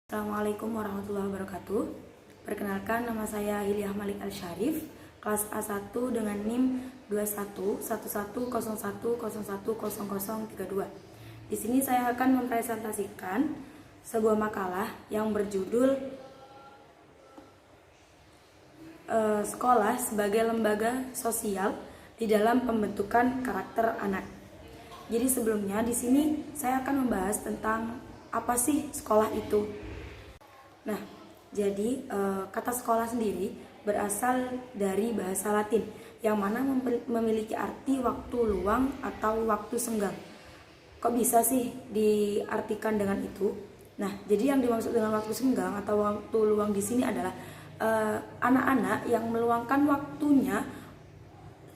Assalamualaikum warahmatullahi wabarakatuh. Perkenalkan, nama saya Hilyah Malik Al-Syarif, kelas A1 dengan NIM 211101010032. Di sini saya akan mempresentasikan sebuah makalah yang berjudul Sekolah sebagai lembaga sosial di dalam pembentukan karakter anak. Jadi sebelumnya di sini saya akan membahas tentang apa sih sekolah itu. Nah, jadi kata sekolah sendiri berasal dari bahasa Latin yang mana memiliki arti waktu luang atau waktu senggang. Kok bisa sih diartikan dengan itu? Nah, jadi yang dimaksud dengan waktu senggang atau waktu luang di sini adalah anak-anak yang meluangkan waktunya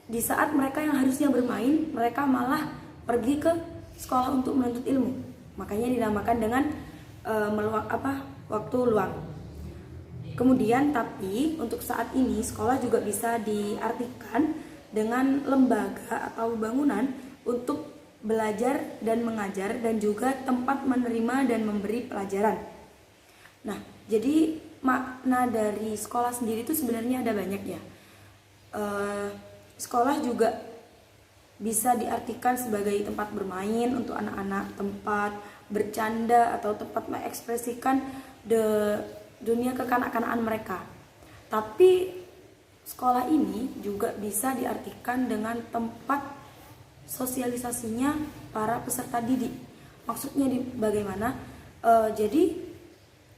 di saat mereka yang harusnya bermain, mereka malah pergi ke sekolah untuk menuntut ilmu. Makanya dinamakan dengan waktu luang. Kemudian tapi untuk saat ini sekolah juga bisa diartikan dengan lembaga atau bangunan untuk belajar dan mengajar dan juga tempat menerima dan memberi pelajaran. Nah, jadi makna dari sekolah sendiri itu sebenarnya ada banyak ya. Sekolah juga bisa diartikan sebagai tempat bermain untuk anak-anak, tempat bercanda atau tempat mengekspresikan dunia kekanak-kanakan mereka. Tapi sekolah ini juga bisa diartikan dengan tempat sosialisasinya para peserta didik. Maksudnya bagaimana? Jadi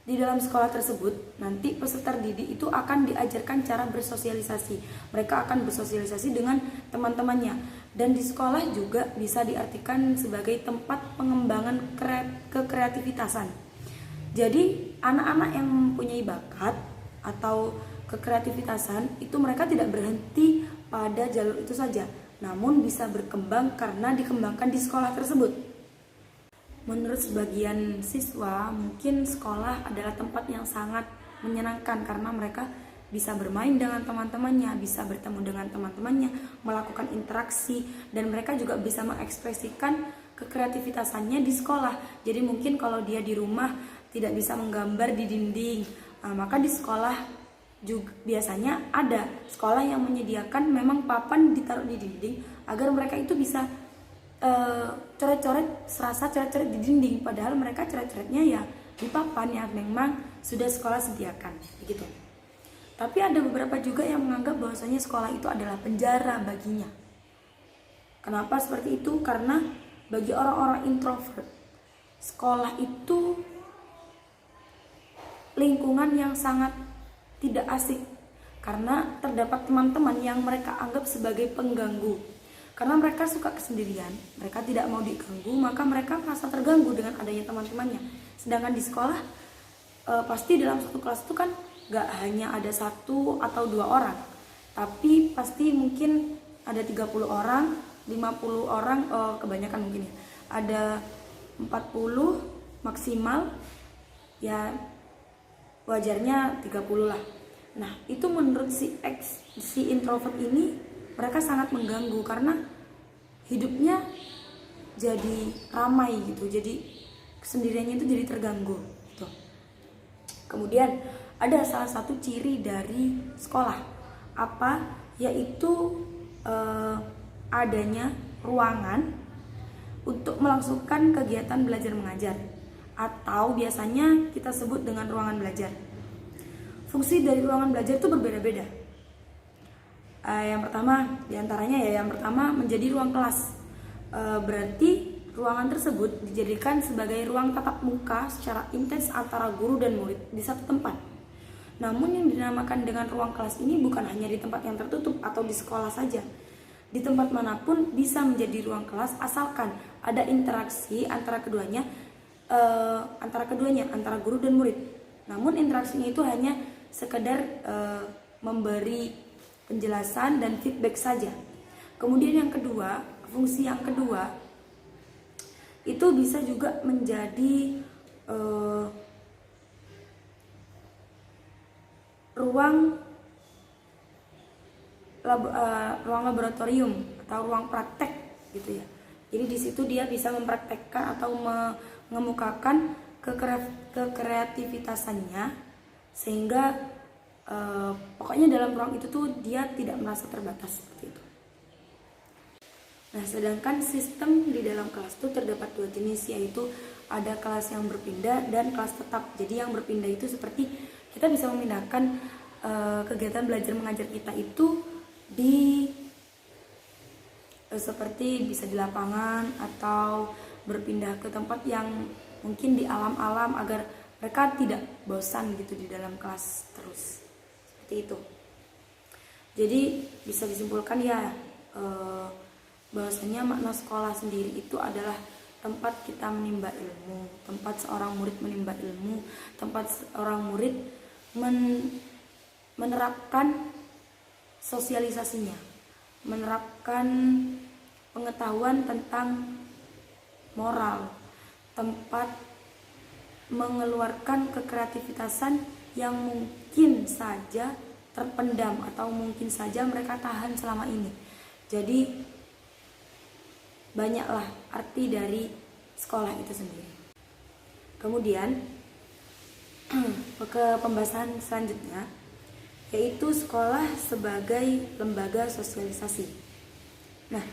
di dalam sekolah tersebut nanti peserta didik itu akan diajarkan cara bersosialisasi. Mereka akan bersosialisasi dengan teman-temannya. Dan di sekolah juga bisa diartikan sebagai tempat pengembangan kekreativitasan. Jadi anak-anak yang mempunyai bakat atau kekreativitasan itu mereka tidak berhenti pada jalur itu saja, namun bisa berkembang karena dikembangkan di sekolah tersebut. Menurut sebagian siswa, mungkin sekolah adalah tempat yang sangat menyenangkan karena mereka bisa bermain dengan teman-temannya, bisa bertemu dengan teman-temannya, melakukan interaksi, dan mereka juga bisa mengekspresikan kekreativitasannya di sekolah. Jadi mungkin kalau dia di rumah tidak bisa menggambar di dinding, maka di sekolah juga biasanya ada sekolah yang menyediakan memang papan ditaruh di dinding agar mereka itu bisa coret-coret, serasa coret-coret di dinding, padahal mereka coret-coretnya ya di papan yang memang sudah sekolah sediakan, begitu. Tapi ada beberapa juga yang menganggap bahwasanya sekolah itu adalah penjara baginya. Kenapa seperti itu? Karena bagi orang-orang introvert, sekolah itu lingkungan yang sangat tidak asik karena terdapat teman-teman yang mereka anggap sebagai pengganggu. Karena mereka suka kesendirian, mereka tidak mau diganggu, maka mereka merasa terganggu dengan adanya teman-temannya. Sedangkan di sekolah, pasti dalam satu kelas itu kan gak hanya ada 1 atau 2 orang, tapi pasti mungkin ada 30 orang, 50 orang, kebanyakan mungkin ya. Ada 40 maksimal, ya wajarnya 30 lah. Nah, itu menurut si introvert ini mereka sangat mengganggu karena hidupnya jadi ramai gitu, jadi kesendiriannya itu jadi terganggu gitu. Kemudian ada salah satu ciri dari sekolah apa, yaitu adanya ruangan untuk melangsungkan kegiatan belajar mengajar atau biasanya kita sebut dengan ruangan belajar. Fungsi dari ruangan belajar itu berbeda-beda. Yang pertama diantaranya yang pertama menjadi ruang kelas. Berarti ruangan tersebut dijadikan sebagai ruang tatap muka secara intens antara guru dan murid di satu tempat. Namun yang dinamakan dengan ruang kelas ini bukan hanya di tempat yang tertutup atau di sekolah saja. Di tempat manapun bisa menjadi ruang kelas asalkan ada interaksi antara keduanya, antara guru dan murid. Namun interaksinya itu hanya sekedar memberi penjelasan dan feedback saja. Kemudian yang kedua, fungsi yang kedua itu bisa juga menjadi ruang laboratorium atau ruang praktek gitu ya. Jadi di situ dia bisa mempraktekkan atau mengemukakan kekreativitasannya, sehingga pokoknya dalam ruang itu tuh dia tidak merasa terbatas seperti itu. Nah, sedangkan sistem di dalam kelas itu terdapat dua jenis, yaitu ada kelas yang berpindah dan kelas tetap. Jadi yang berpindah itu seperti kita bisa memindahkan kegiatan belajar mengajar kita itu di seperti bisa di lapangan atau berpindah ke tempat yang mungkin di alam-alam agar mereka tidak bosan gitu di dalam kelas terus, seperti itu. Jadi bisa disimpulkan ya bahwasanya makna sekolah sendiri itu adalah tempat kita menimba ilmu, tempat seorang murid menimba ilmu, tempat seorang murid menerapkan sosialisasinya, menerapkan pengetahuan tentang moral, tempat mengeluarkan kekreativitasan yang mungkin saja terpendam atau mungkin saja mereka tahan selama ini. Jadi banyaklah arti dari sekolah itu sendiri. Kemudian ke pembahasan selanjutnya, yaitu sekolah sebagai lembaga sosialisasi. Nah,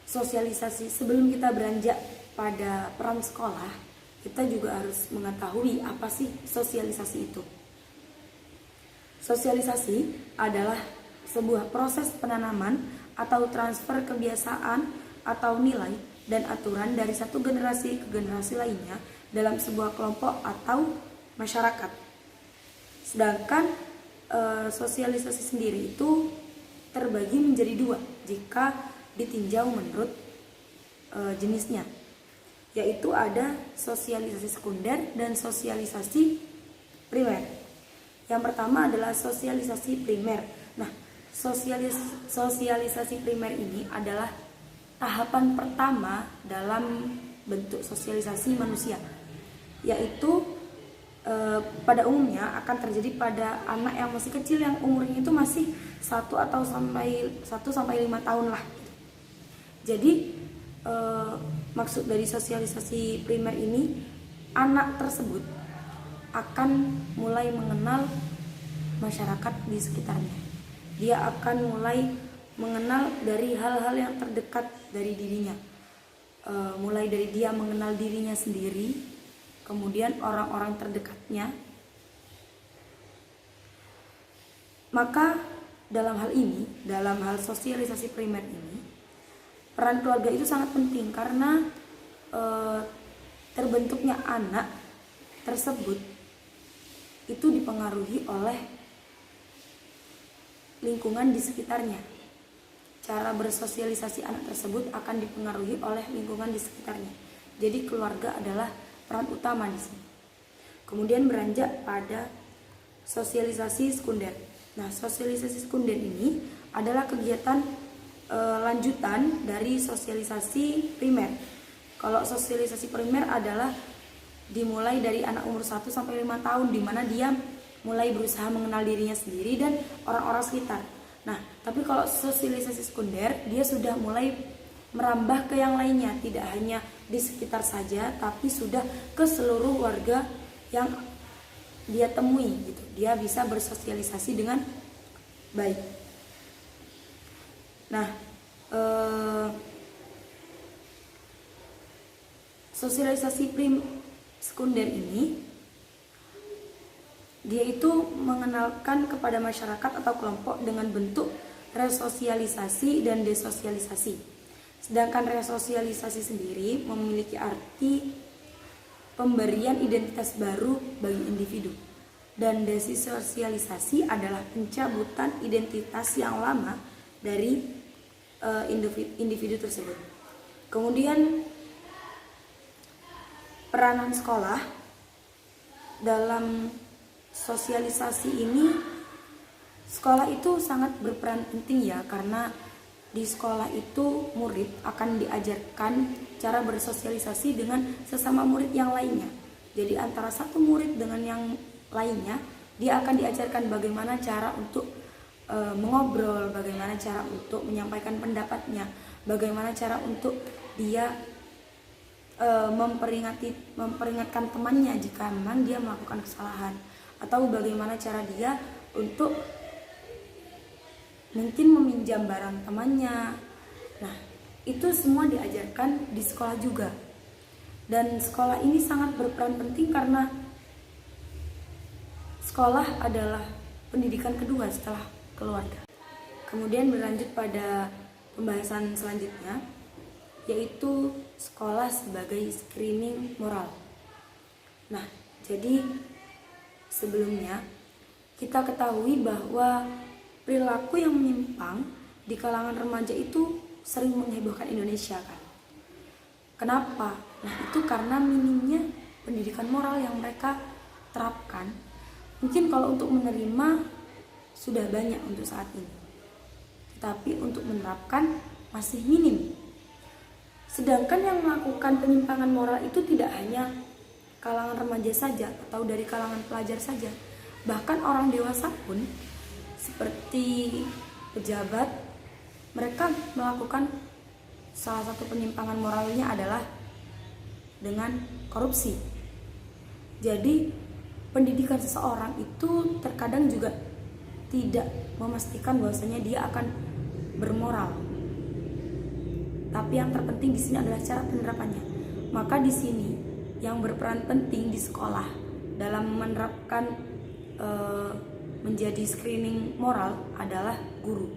sosialisasi, sebelum kita beranjak pada peran sekolah, kita juga harus mengetahui apa sih sosialisasi itu. Sosialisasi adalah sebuah proses penanaman atau transfer kebiasaan atau nilai dan aturan dari satu generasi ke generasi lainnya dalam sebuah kelompok atau masyarakat. Sedangkan sosialisasi sendiri itu terbagi menjadi dua jika ditinjau menurut jenisnya, yaitu ada sosialisasi sekunder dan sosialisasi primer. Yang pertama adalah sosialisasi primer. Nah, sosialisasi primer ini adalah tahapan pertama dalam bentuk sosialisasi manusia, yaitu pada umumnya akan terjadi pada anak yang masih kecil yang umurnya itu masih 1 sampai 5 tahun lah. Jadi maksud dari sosialisasi primer ini, anak tersebut akan mulai mengenal masyarakat di sekitarnya. Dia akan mulai mengenal dari hal-hal yang terdekat dari dirinya, mulai dari dia mengenal dirinya sendiri, kemudian orang-orang terdekatnya. Maka dalam hal ini, dalam hal sosialisasi primer ini, peran keluarga itu sangat penting karena terbentuknya anak tersebut itu dipengaruhi oleh lingkungan di sekitarnya. Cara bersosialisasi anak tersebut akan dipengaruhi oleh lingkungan di sekitarnya. Jadi keluarga adalah peran utama di sini. Kemudian beranjak pada sosialisasi sekunder. Nah, sosialisasi sekunder ini adalah kegiatan lanjutan dari sosialisasi primer. Kalau sosialisasi primer adalah dimulai dari anak umur 1 sampai 5 tahun, di mana dia mulai berusaha mengenal dirinya sendiri dan orang-orang sekitar. Nah, tapi kalau sosialisasi sekunder, dia sudah mulai merambah ke yang lainnya, tidak hanya di sekitar saja, tapi sudah ke seluruh warga yang dia temui gitu. Dia bisa bersosialisasi dengan baik. Nah, sosialisasi sekunder ini dia itu mengenalkan kepada masyarakat atau kelompok dengan bentuk resosialisasi dan desosialisasi. Sedangkan resosialisasi sendiri memiliki arti pemberian identitas baru bagi individu, dan desosialisasi adalah pencabutan identitas yang lama dari individu tersebut. Kemudian peranan sekolah dalam sosialisasi ini, sekolah itu sangat berperan penting ya, karena di sekolah itu murid akan diajarkan cara bersosialisasi dengan sesama murid yang lainnya. Jadi antara satu murid dengan yang lainnya, dia akan diajarkan bagaimana cara untuk mengobrol, bagaimana cara untuk menyampaikan pendapatnya, bagaimana cara untuk dia memperingatkan temannya jika memang dia melakukan kesalahan, atau bagaimana cara dia untuk mungkin meminjam barang temannya. Nah, itu semua diajarkan di sekolah juga. Dan sekolah ini sangat berperan penting karena sekolah adalah pendidikan kedua setelah keluarga. Kemudian berlanjut pada pembahasan selanjutnya, yaitu sekolah sebagai screening moral. Nah, jadi sebelumnya kita ketahui bahwa perilaku yang menyimpang di kalangan remaja itu sering menghebohkan Indonesia kan. Kenapa? Nah, itu karena minimnya pendidikan moral yang mereka terapkan. Mungkin kalau untuk menerima sudah banyak untuk saat ini, tetapi untuk menerapkan masih minim. Sedangkan yang melakukan penyimpangan moral itu tidak hanya kalangan remaja saja atau dari kalangan pelajar saja, bahkan orang dewasa pun seperti pejabat, mereka melakukan salah satu penyimpangan moralnya adalah dengan korupsi. Jadi pendidikan seseorang itu terkadang juga tidak memastikan bahwasanya dia akan bermoral. Tapi yang terpenting di sini adalah cara penerapannya. Maka di sini yang berperan penting di sekolah dalam menerapkan menjadi screening moral adalah guru.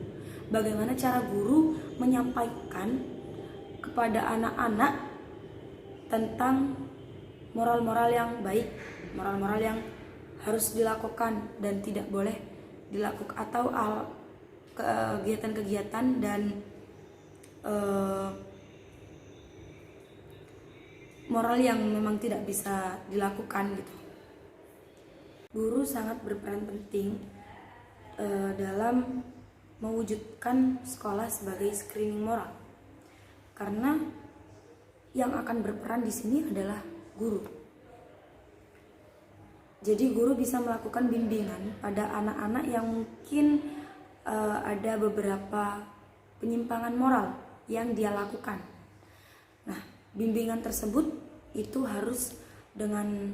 Bagaimana cara guru menyampaikan kepada anak-anak tentang moral-moral yang baik, moral-moral yang harus dilakukan dan tidak boleh dilakukan, atau kegiatan-kegiatan dan moral yang memang tidak bisa dilakukan gitu. Guru sangat berperan penting dalam mewujudkan sekolah sebagai screening moral, karena yang akan berperan di sini adalah guru. Jadi guru bisa melakukan bimbingan pada anak-anak yang mungkin ada beberapa penyimpangan moral yang dia lakukan. Nah, bimbingan tersebut itu harus dengan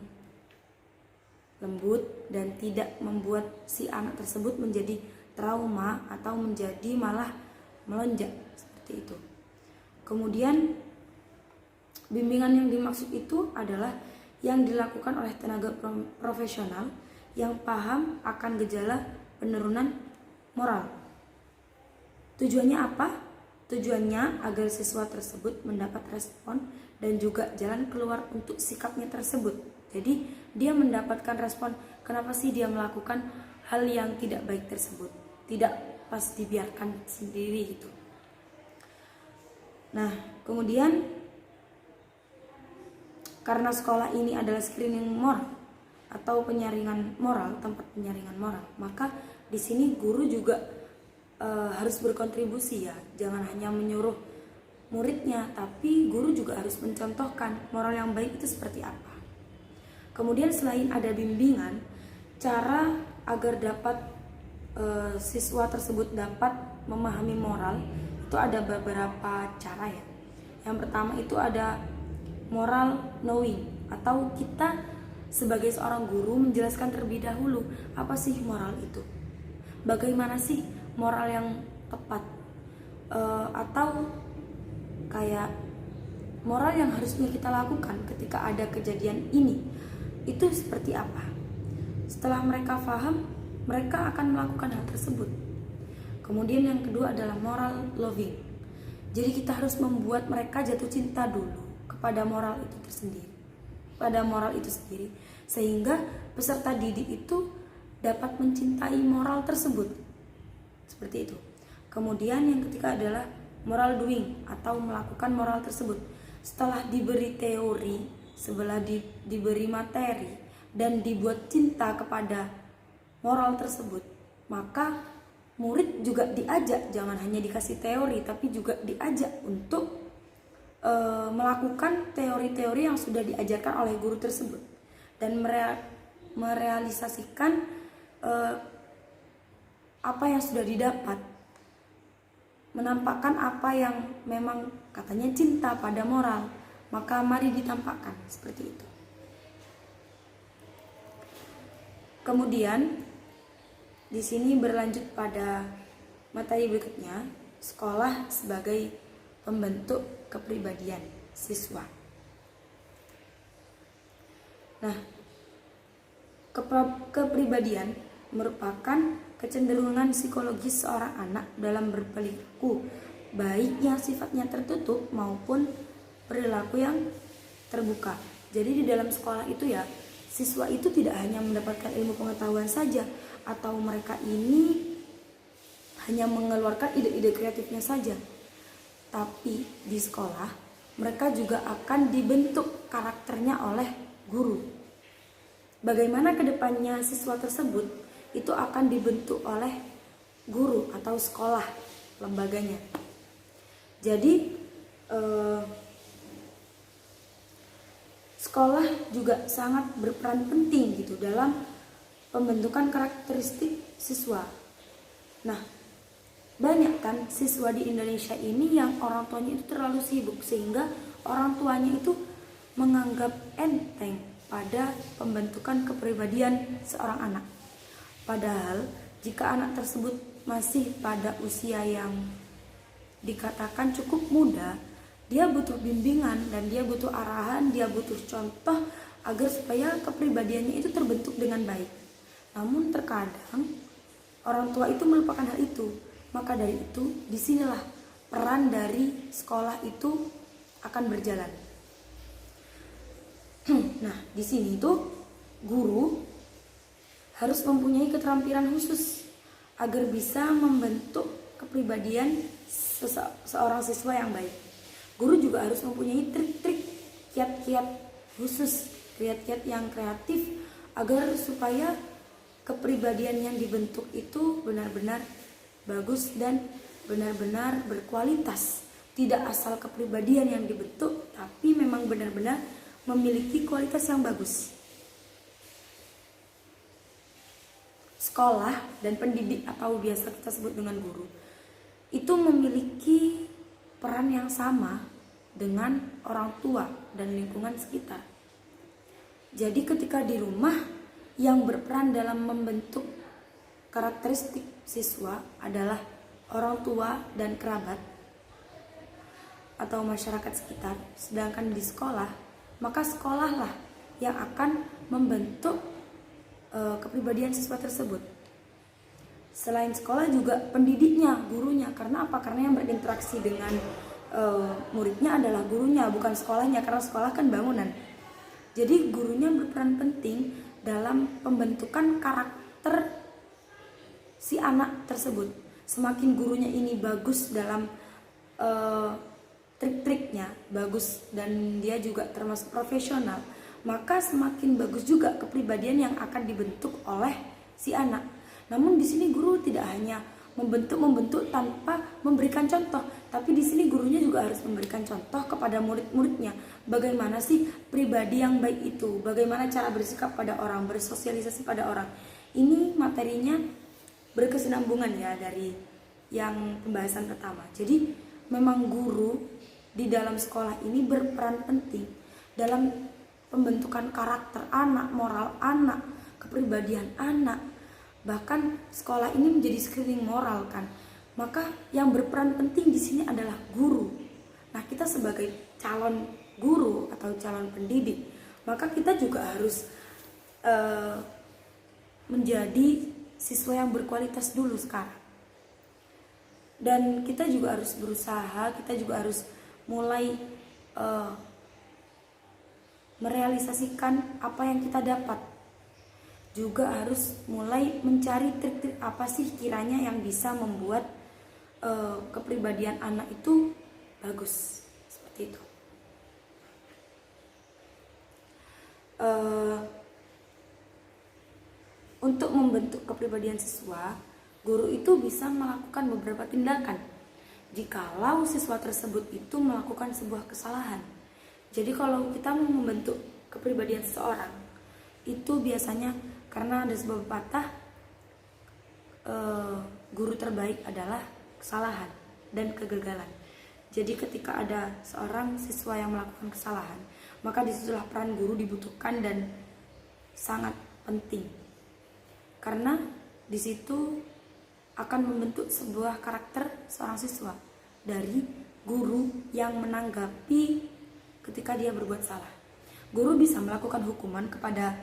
lembut dan tidak membuat si anak tersebut menjadi trauma atau menjadi malah melonjak seperti itu. Kemudian bimbingan yang dimaksud itu adalah yang dilakukan oleh tenaga profesional yang paham akan gejala penurunan moral. Tujuannya apa? Tujuannya agar siswa tersebut mendapat respon dan juga jalan keluar untuk sikapnya tersebut. Jadi dia mendapatkan respon kenapa sih dia melakukan hal yang tidak baik tersebut, tidak pas dibiarkan sendiri gitu. Nah, kemudian karena sekolah ini adalah screening moral atau penyaringan moral, tempat penyaringan moral, maka di sini guru juga harus berkontribusi ya. Jangan hanya menyuruh muridnya, tapi guru juga harus mencontohkan moral yang baik itu seperti apa. Kemudian selain ada bimbingan, cara agar dapat siswa tersebut dapat memahami moral itu ada beberapa cara ya. Yang pertama itu ada moral knowing, atau kita sebagai seorang guru menjelaskan terlebih dahulu apa sih moral itu, bagaimana sih moral yang tepat, atau kayak moral yang harusnya kita lakukan ketika ada kejadian ini itu seperti apa. Setelah mereka paham, mereka akan melakukan hal tersebut. Kemudian yang kedua adalah moral loving. Jadi kita harus membuat mereka jatuh cinta dulu pada moral itu sendiri, sehingga peserta didik itu dapat mencintai moral tersebut. Seperti itu. Kemudian yang ketiga adalah moral doing, atau melakukan moral tersebut. Setelah diberi teori, setelah diberi materi dan dibuat cinta kepada moral tersebut, maka murid juga diajak, jangan hanya dikasih teori tapi juga diajak untuk melakukan teori-teori yang sudah diajarkan oleh guru tersebut dan merealisasikan apa yang sudah didapat, menampakkan apa yang memang katanya cinta pada moral, maka mari ditampakkan seperti itu. Kemudian di sini berlanjut pada materi berikutnya, sekolah sebagai pembentuk kepribadian siswa. Nah, kepribadian merupakan kecenderungan psikologis seorang anak dalam berperilaku, baik yang sifatnya tertutup maupun perilaku yang terbuka. Jadi di dalam sekolah itu ya, siswa itu tidak hanya mendapatkan ilmu pengetahuan saja, atau mereka ini hanya mengeluarkan ide-ide kreatifnya saja. Tapi di sekolah mereka juga akan dibentuk karakternya oleh guru. Bagaimana kedepannya siswa tersebut itu akan dibentuk oleh guru atau sekolah lembaganya. Jadi sekolah juga sangat berperan penting gitu dalam pembentukan karakteristik siswa. Nah, banyak kan siswa di Indonesia ini yang orang tuanya itu terlalu sibuk sehingga orang tuanya itu menganggap enteng pada pembentukan kepribadian seorang anak. Padahal jika anak tersebut masih pada usia yang dikatakan cukup muda, dia butuh bimbingan dan dia butuh arahan, dia butuh contoh agar supaya kepribadiannya itu terbentuk dengan baik. Namun terkadang orang tua itu melupakan hal itu. Maka dari itu disinilah peran dari sekolah itu akan berjalan. Nah, di sini tuh guru harus mempunyai keterampilan khusus agar bisa membentuk kepribadian seorang siswa yang baik. Guru juga harus mempunyai trik-trik, kiat-kiat khusus, kiat-kiat yang kreatif agar supaya kepribadian yang dibentuk itu benar-benar bagus dan benar-benar berkualitas. Tidak asal kepribadian yang dibentuk, tapi memang benar-benar memiliki kualitas yang bagus. Sekolah dan pendidik atau biasa kita sebut dengan guru itu memiliki peran yang sama dengan orang tua dan lingkungan sekitar. Jadi ketika di rumah yang berperan dalam membentuk karakteristik siswa adalah orang tua dan kerabat atau masyarakat sekitar, sedangkan di sekolah maka sekolahlah yang akan membentuk kepribadian siswa tersebut. Selain sekolah juga pendidiknya, gurunya. Karena apa? Karena yang berinteraksi dengan muridnya adalah gurunya, bukan sekolahnya, karena sekolah kan bangunan. Jadi gurunya berperan penting dalam pembentukan karakter si anak tersebut. Semakin gurunya ini bagus dalam trik-triknya, bagus dan dia juga termasuk profesional, maka semakin bagus juga kepribadian yang akan dibentuk oleh si anak. Namun di sini guru tidak hanya membentuk tanpa memberikan contoh, tapi di sini gurunya juga harus memberikan contoh kepada murid-muridnya. Bagaimana sih pribadi yang baik itu? Bagaimana cara bersikap pada orang, bersosialisasi pada orang? Ini materinya berkesinambungan ya dari yang pembahasan pertama. Jadi memang guru di dalam sekolah ini berperan penting dalam pembentukan karakter anak, moral anak, kepribadian anak. Bahkan sekolah ini menjadi screening moral kan. Maka yang berperan penting di sini adalah guru. Nah, kita sebagai calon guru atau calon pendidik, maka kita juga harus menjadi siswa yang berkualitas dulu sekarang. Dan kita juga harus berusaha, kita juga harus mulai merealisasikan apa yang kita dapat. Juga harus mulai mencari trik-trik apa sih kiranya yang bisa membuat kepribadian anak itu bagus. Seperti itu. Untuk membentuk kepribadian siswa, guru itu bisa melakukan beberapa tindakan jikalau siswa tersebut itu melakukan sebuah kesalahan. Jadi kalau kita mau membentuk kepribadian seseorang, itu biasanya karena ada sebuah pepatah, guru terbaik adalah kesalahan dan kegagalan. Jadi ketika ada seorang siswa yang melakukan kesalahan, maka disitulah peran guru dibutuhkan dan sangat penting. Karena di situ akan membentuk sebuah karakter seorang siswa dari guru yang menanggapi ketika dia berbuat salah. Guru bisa melakukan hukuman kepada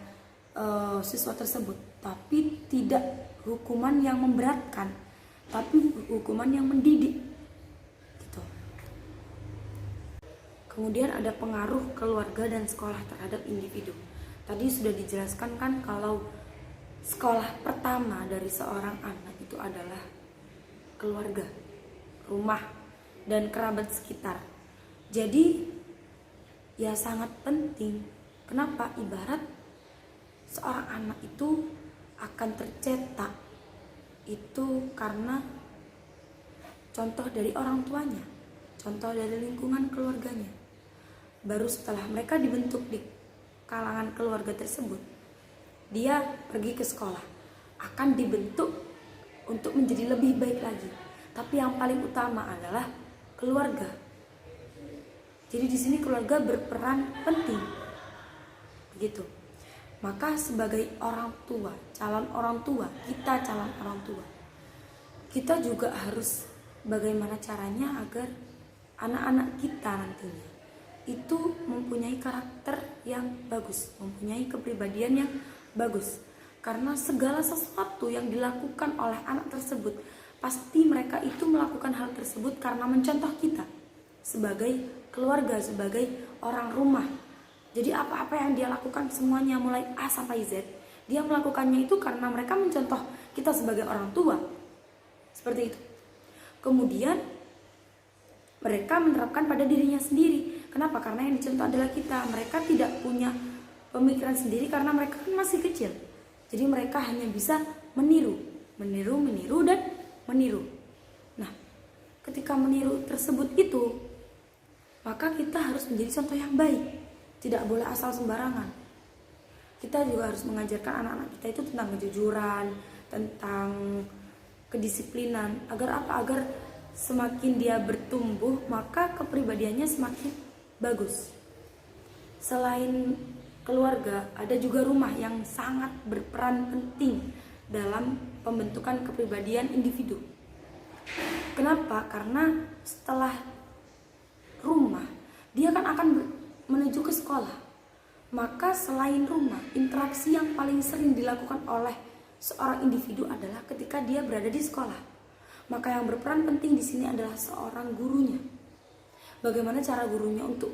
siswa tersebut, tapi tidak hukuman yang memberatkan, tapi hukuman yang mendidik gitu. Kemudian ada pengaruh keluarga dan sekolah terhadap individu. Tadi sudah dijelaskan kan kalau sekolah pertama dari seorang anak itu adalah keluarga, rumah, dan kerabat sekitar. Jadi ya sangat penting. Kenapa? Ibarat seorang anak itu akan tercetak itu karena contoh dari orang tuanya, contoh dari lingkungan keluarganya. Baru setelah mereka dibentuk di kalangan keluarga tersebut, dia pergi ke sekolah, akan dibentuk untuk menjadi lebih baik lagi. Tapi yang paling utama adalah keluarga. Jadi di sini keluarga berperan penting, begitu. Maka sebagai orang tua, calon orang tua, kita juga harus bagaimana caranya agar anak-anak kita nantinya itu mempunyai karakter yang bagus, mempunyai kepribadian yang bagus. Karena segala sesuatu yang dilakukan oleh anak tersebut, pasti mereka itu melakukan hal tersebut karena mencontoh kita sebagai keluarga, sebagai orang rumah. Jadi apa-apa yang dia lakukan semuanya mulai A sampai Z, dia melakukannya itu karena mereka mencontoh kita sebagai orang tua. Seperti itu. Kemudian mereka menerapkan pada dirinya sendiri. Kenapa? Karena yang dicontoh adalah kita. Mereka tidak punya pemikiran sendiri karena mereka kan masih kecil. Jadi mereka hanya bisa meniru, dan meniru. Nah, ketika meniru tersebut itu, maka kita harus menjadi contoh yang baik. Tidak boleh asal sembarangan. Kita juga harus mengajarkan anak-anak kita itu tentang kejujuran, tentang kedisiplinan. Agar apa? Agar semakin dia bertumbuh, maka kepribadiannya semakin bagus. Selain keluarga, ada juga rumah yang sangat berperan penting dalam pembentukan kepribadian individu. Kenapa? Karena setelah rumah, dia kan akan menuju ke sekolah. Maka selain rumah, interaksi yang paling sering dilakukan oleh seorang individu adalah ketika dia berada di sekolah. Maka yang berperan penting di sini adalah seorang gurunya. Bagaimana cara gurunya untuk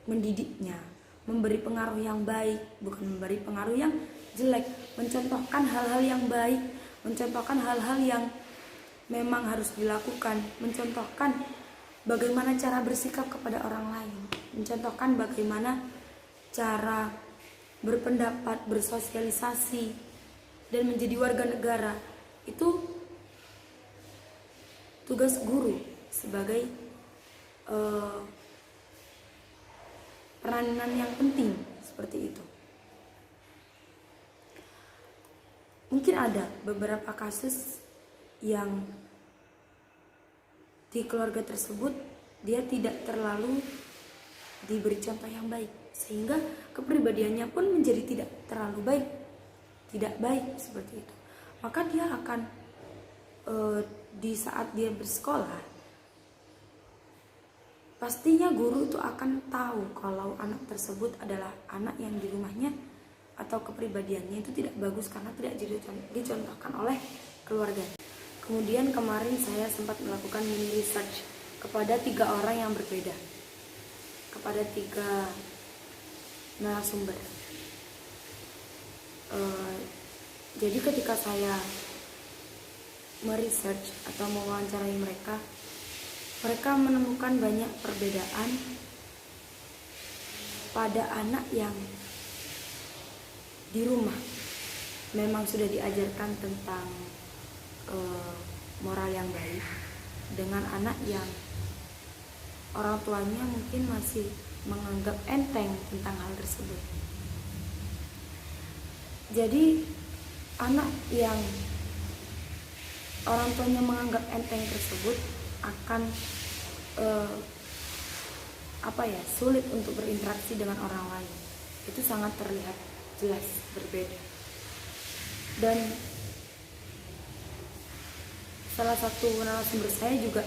mendidiknya, memberi pengaruh yang baik, bukan memberi pengaruh yang jelek, mencontohkan hal-hal yang baik, mencontohkan hal-hal yang memang harus dilakukan, mencontohkan bagaimana cara bersikap kepada orang lain, mencontohkan bagaimana cara berpendapat, bersosialisasi, dan menjadi warga negara. Itu tugas guru sebagai peranan yang penting seperti itu. Mungkin ada beberapa kasus yang di keluarga tersebut dia tidak terlalu diberi contoh yang baik, sehingga kepribadiannya pun menjadi tidak terlalu baik, tidak baik seperti itu. Maka dia akan di saat dia bersekolah, pastinya guru itu akan tahu kalau anak tersebut adalah anak yang di rumahnya atau kepribadiannya itu tidak bagus karena tidak dicontohkan oleh keluarga. Kemudian kemarin saya sempat melakukan mini research kepada 3 orang yang berbeda, kepada 3 narasumber. Jadi ketika saya meresearch atau mewawancarai mereka menemukan banyak perbedaan pada anak yang di rumah memang sudah diajarkan tentang moral yang baik, dengan anak yang orang tuanya mungkin masih menganggap enteng tentang hal tersebut. Jadi anak yang orang tuanya menganggap enteng tersebut akan sulit untuk berinteraksi dengan orang lain. Itu sangat terlihat jelas berbeda. Dan salah satu narasumber saya juga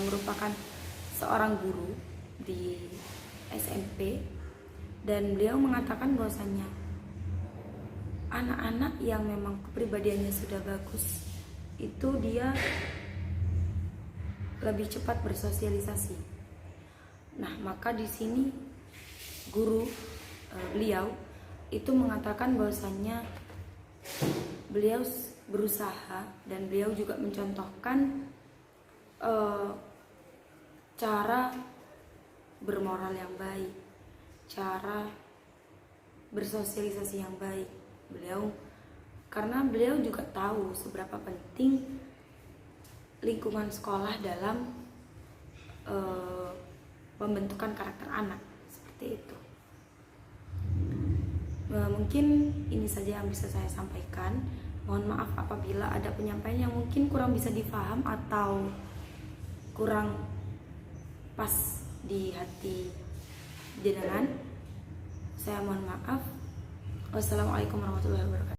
merupakan seorang guru di SMP, dan beliau mengatakan bahwasannya anak-anak yang memang kepribadiannya sudah bagus itu dia lebih cepat bersosialisasi. Nah, maka di sini guru beliau itu mengatakan bahwasannya beliau berusaha dan beliau juga mencontohkan cara bermoral yang baik, cara bersosialisasi yang baik. Karena beliau juga tahu seberapa penting lingkungan sekolah dalam pembentukan karakter anak, seperti itu. Mungkin ini saja yang bisa saya sampaikan. Mohon maaf apabila ada penyampaian yang mungkin kurang bisa difaham atau kurang pas di hati jenengan. Saya mohon maaf. Wassalamualaikum warahmatullahi wabarakatuh.